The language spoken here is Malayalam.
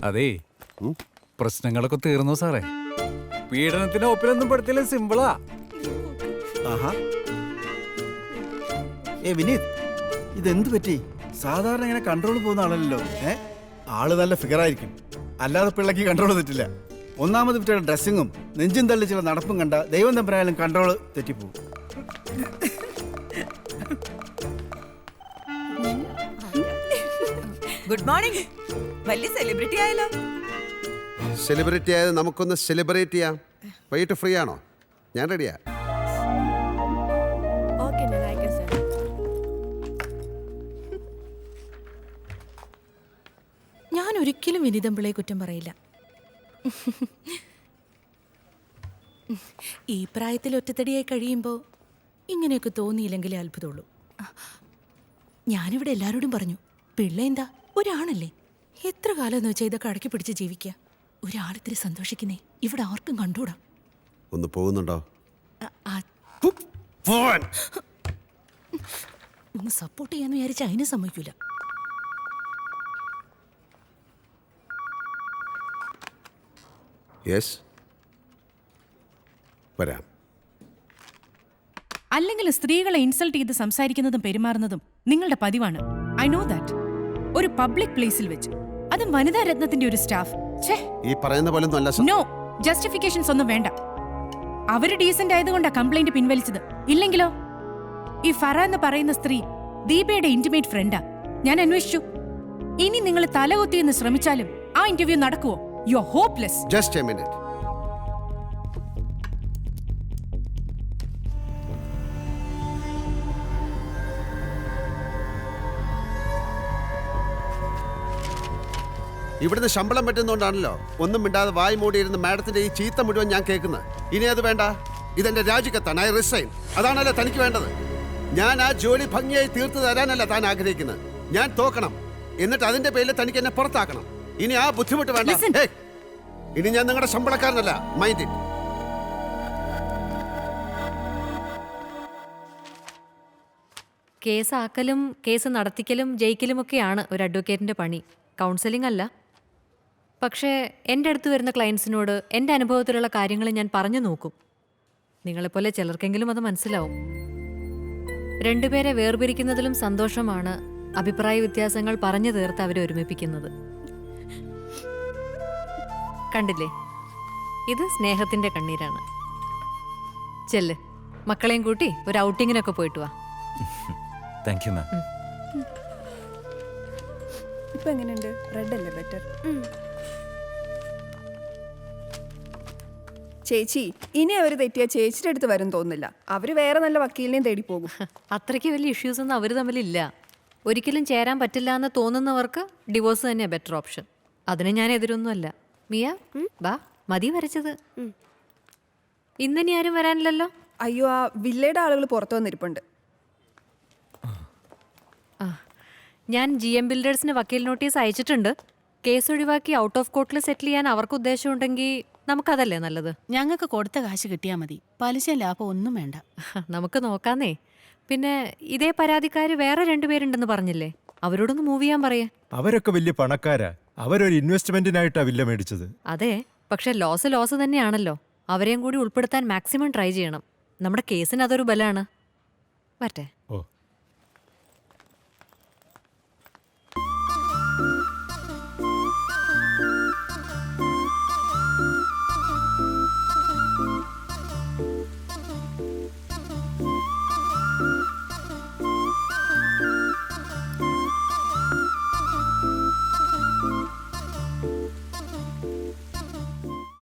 അതേ പ്രശ്നങ്ങളൊക്കെ തീർന്നു സാറേ. പീഡനത്തിന് ഒപ്പിലൊന്നും പെടുത്തില്ല, സിമ്പിളാ. ആഹാ. വിനീത്, ഇതെന്ത് പറ്റി? സാധാരണ ഇങ്ങനെ കൺട്രോൾ പോകുന്ന ആളല്ലോ. ആള് നല്ല ഫിഗറായിരിക്കും, അല്ലാതെ പിള്ളക്ക് കൺട്രോൾ തെറ്റില്ല. ഒന്നാമത് വിറ്റയുടെ ഡ്രസ്സിങ്ങും നെഞ്ചും തള്ളി ചില നടപ്പും കണ്ട ദൈവം തമ്പരായാലും കൺട്രോൾ തെറ്റിപ്പോവും. Good morning. വലിയ സെലിബ്രിറ്റി ആയല്ലോ. സെലിബ്രിറ്റി ആയത് നമുക്കൊന്ന് സെലിബ്രേറ്റ് ചെയ്യാം. വൈകിട്ട് ഫ്രീ ആണോ? ഞാൻ റെഡിയാ. ഞാൻ ഒരിക്കലും വിനീതമ്പിളയെ കുറ്റം പറയില്ല. ഈ പ്രായത്തിൽ ഒറ്റത്തടിയായി കഴിയുമ്പോൾ ഇങ്ങനെയൊക്കെ തോന്നിയില്ലെങ്കിലേ അത്ഭുതമുള്ളൂ. ഞാനിവിടെ എല്ലാവരോടും പറഞ്ഞു, പിള്ള എന്താ ഒരാണല്ലേ, എത്ര കാലം എന്ന് വെച്ചാൽ ഇതൊക്കെ അടക്കി പിടിച്ച് ജീവിക്കുക. ഒരാളിത്തിരി സന്തോഷിക്കുന്നേ ഇവിടെ ആർക്കും കണ്ടുകൂടാ. ഒന്ന് പോകുന്നുണ്ടോ? ഒന്ന് സപ്പോർട്ട് ചെയ്യാന്ന് വിചാരിച്ച അതിന് സമ്മതിക്കൂല. യെസ്, വരാം. അല്ലെങ്കിൽ സ്ത്രീകളെ ഇൻസൾട്ട് ചെയ്ത് സംസാരിക്കുന്നതും പെരുമാറുന്നതും നിങ്ങളുടെ പതിവാണ്. I know that. ഒരു പബ്ലിക് പ്ലേസിൽ വെച്ച്, അതും വനിതാ രത്നത്തിന്റെ ഒരു സ്റ്റാഫ്. ഈ പറയുന്ന പോലെ നോ ജസ്റ്റിഫിക്കേഷൻസ് ഒന്നും വേണ്ട. അവര് ഡീസന്റ് ആയതുകൊണ്ടാ കംപ്ലൈന്റ് പിൻവലിച്ചത്. ഇല്ലെങ്കിലോ? ഈ ഫറ എന്ന് പറയുന്ന സ്ത്രീ ദീപയുടെ ഇന്റിമേറ്റ് ഫ്രണ്ടാ. ഞാൻ അന്വേഷിച്ചു. ഇനി നിങ്ങൾ തലകുത്തിയെന്ന് ശ്രമിച്ചാലും ആ ഇന്റർവ്യൂ നടക്കുവോ? You are hopeless. Just a minute. ഇവിടുന്ന് ശമ്പളം പറ്റുന്നോണ്ടാണല്ലോ ഒന്നും മിണ്ടാതെ വായി മൂടിയിരുന്ന് മാഡത്തിന്റെ ഈ ചീത്ത മുഴുവൻ ഞാൻ കേൾക്കുന്നത്. ഇനി അത് വേണ്ട. ഇതെന്റെ രാജിക്കത്താണ്. I resign. അതാണല്ലോ തനിക്ക് വേണ്ടത്. ഞാൻ ആ ജോലി ഭംഗിയായി തീർത്തു തരാനല്ല താൻ ആഗ്രഹിക്കുന്നത്. ഞാൻ തോക്കണം, എന്നിട്ട് അതിന്റെ പേരിൽ തനിക്ക് എന്നെ പുറത്താക്കണം. ഇനി ആ ബുദ്ധിമുട്ട് വേണ്ട. ഇനി ഞാൻ നിങ്ങളുടെ ശമ്പളക്കാരനല്ല. Mind it. കേസാക്കലും കേസ് നടത്തിക്കലും ജയിക്കലുമൊക്കെയാണ് ഒരു അഡ്വക്കേറ്റിൻ്റെ പണി, കൗൺസിലിംഗ് അല്ല. പക്ഷേ എൻ്റെ അടുത്ത് വരുന്ന ക്ലയൻസിനോട് എൻ്റെ അനുഭവത്തിലുള്ള കാര്യങ്ങൾ ഞാൻ പറഞ്ഞു നോക്കും. നിങ്ങളെപ്പോലെ ചിലർക്കെങ്കിലും അത് മനസ്സിലാവും. രണ്ടുപേരെ വേർപിരിക്കുന്നതിലും സന്തോഷമാണ് അഭിപ്രായ വ്യത്യാസങ്ങൾ പറഞ്ഞു തീർത്ത് അവരെ ഒരുമിപ്പിക്കുന്നത്. കണ്ടില്ലേ, ഇത് സ്നേഹത്തിൻ്റെ കണ്ണീരാണ്. ചെല്ല്, മക്കളെയും കൂട്ടി ഒരു ഔട്ടിങ്ങിനൊക്കെ പോയിട്ട് വാ. Thank you ma'am. ഇപ്പൊ എങ്ങനെയുണ്ട്? റെഡ് അല്ലേ ബെറ്റർ? ചേച്ചി, ഇനി അവർ തെറ്റിയ ചേച്ചിയുടെ അടുത്ത് വരും തോന്നില്ല. അവര് വേറെ നല്ല വക്കീലിനെയും തേടി പോകും. അത്രയ്ക്ക് വലിയ ഇഷ്യൂസ് ഒന്നും അവർ തമ്മിലില്ല. ഒരിക്കലും ചേരാൻ പറ്റില്ല എന്ന് തോന്നുന്നവർക്ക് ഡിവോഴ്സ് തന്നെയാണ് ബെറ്റർ ഓപ്ഷൻ. അതിന് ഞാൻ എതിരൊന്നുമല്ല. മിയ, ബാ, മതി വരച്ചത്. ഇന്നിനി ആരും വരാനില്ലല്ലോ? അയ്യോ, ആ വില്ലയുടെ ആളുകൾ പുറത്തു വന്നിരിപ്പുണ്ട്. ഞാൻ GM ബിൽഡേഴ്സിന് വക്കീൽ നോട്ടീസ് അയച്ചിട്ടുണ്ട്. കേസ് ഒഴിവാക്കി ഔട്ട് ഓഫ് കോർട്ടിൽ സെറ്റിൽ ചെയ്യാൻ അവർക്ക് ഉദ്ദേശമുണ്ടെങ്കിൽ നമുക്കതല്ലേ നല്ലത്. ഞങ്ങൾക്ക് കൊടുത്ത കാശ് കിട്ടിയാൽ മതി, പലിശ ലാഭം ഒന്നും വേണ്ട. നമുക്ക് നോക്കാന്നേ. പിന്നെ ഇതേ പരാതിക്കാര് വേറെ 2 പേരുണ്ടെന്ന് പറഞ്ഞില്ലേ, അവരോടൊന്ന് മൂവ് ചെയ്യാൻ പറയേ. അവരൊക്കെ വലിയ പണക്കാരാ. അവരൊരു ഇൻവെസ്റ്റ്മെന്റിനായിട്ടാ വില്ല മേടിച്ചത്. അതെ, പക്ഷെ ലോസ് തന്നെയാണല്ലോ. അവരെയും കൂടി ഉൾപ്പെടുത്താൻ മാക്സിമം ട്രൈ ചെയ്യണം. നമ്മുടെ കേസിന് അതൊരു ബലാണ്. വരട്ടെ. ഓ.